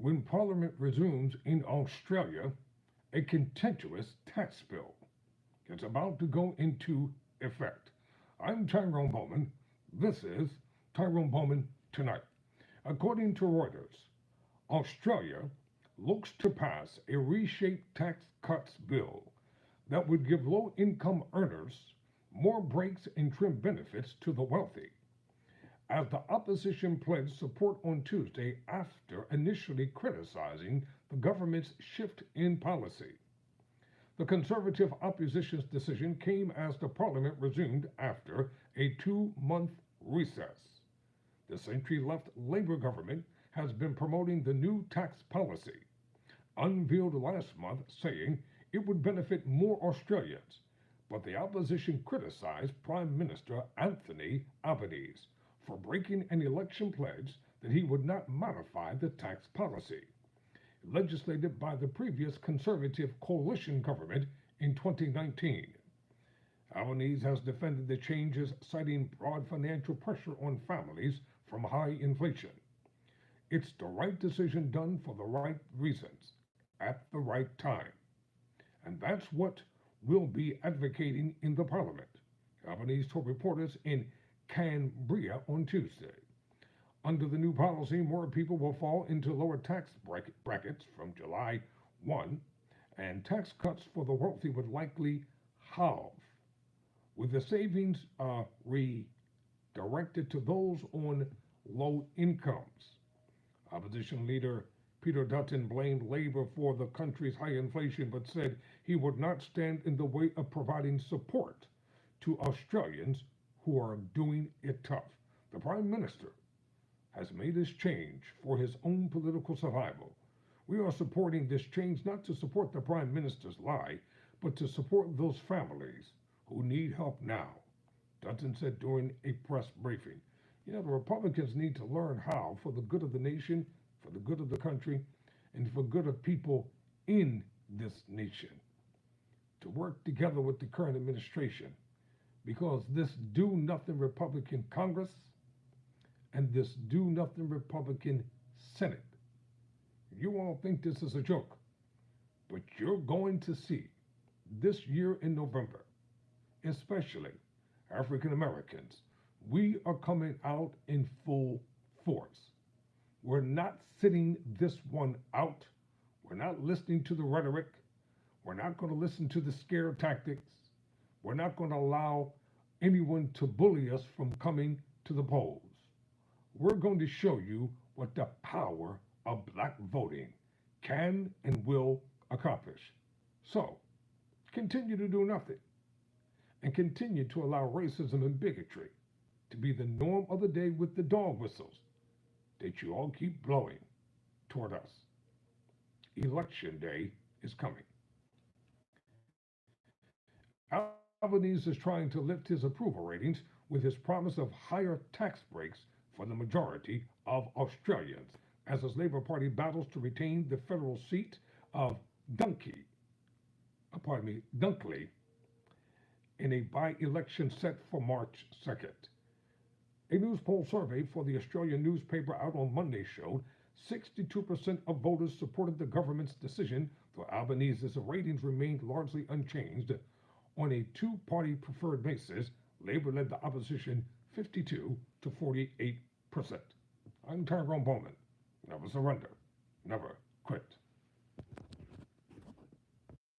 when Parliament resumes in Australia, a contentious tax bill is about to go into effect. I'm Tyrone Bowman. This is Tyrone Bowman Tonight. According to Reuters, Australia looks to pass a reshaped tax cuts bill that would give low income earners more breaks and trim benefits to the wealthy, as the opposition pledged support on Tuesday after initially criticizing the government's shift in policy. The Conservative opposition's decision came as the Parliament resumed after a 2-month recess. The century-left Labour government has been promoting the new tax policy, unveiled last month, saying it would benefit more Australians, but the opposition criticized Prime Minister Anthony Albanese for breaking an election pledge that he would not modify the tax policy, legislated by the previous Conservative coalition government in 2019. Albanese has defended the changes, citing broad financial pressure on families from high inflation. It's the right decision done for the right reasons, at the right time. And that's what we'll be advocating in the Parliament, Albanese told reporters in Canberra on Tuesday. Under the new policy, more people will fall into lower tax brackets from July 1, and tax cuts for the wealthy would likely halve, with the savings redirected to those on low incomes. Opposition leader Peter Dutton blamed Labour for the country's high inflation, but said he would not stand in the way of providing support to Australians who are doing it tough. The Prime Minister has made this change for his own political survival. We are supporting this change not to support the Prime Minister's lie, but to support those families who need help now, Dutton said during a press briefing. The Republicans need to learn how, for the good of the nation, for the good of the country, and for the good of people in this nation, to work together with the current administration, because this do-nothing Republican Congress and this do-nothing Republican Senate, you all think this is a joke, but you're going to see this year in November, especially African Americans, we are coming out in full force. We're not sitting this one out. We're not listening to the rhetoric. We're not going to listen to the scare tactics. We're not going to allow anyone to bully us from coming to the polls. We're going to show you what the power of black voting can and will accomplish. So, continue to do nothing and continue to allow racism and bigotry to be the norm of the day with the dog whistles that you all keep blowing toward us. Election day is coming. Albanese is trying to lift his approval ratings with his promise of higher tax breaks for the majority of Australians, as his Labour Party battles to retain the federal seat of Dunkley in a by-election set for March 2nd. A news poll survey for the Australian newspaper out on Monday showed 62% of voters supported the government's decision, though Albanese's ratings remained largely unchanged. On a two-party preferred basis, Labour led the opposition 52 to 48%. I'm Tyrone Bowman. Never surrender. Never quit.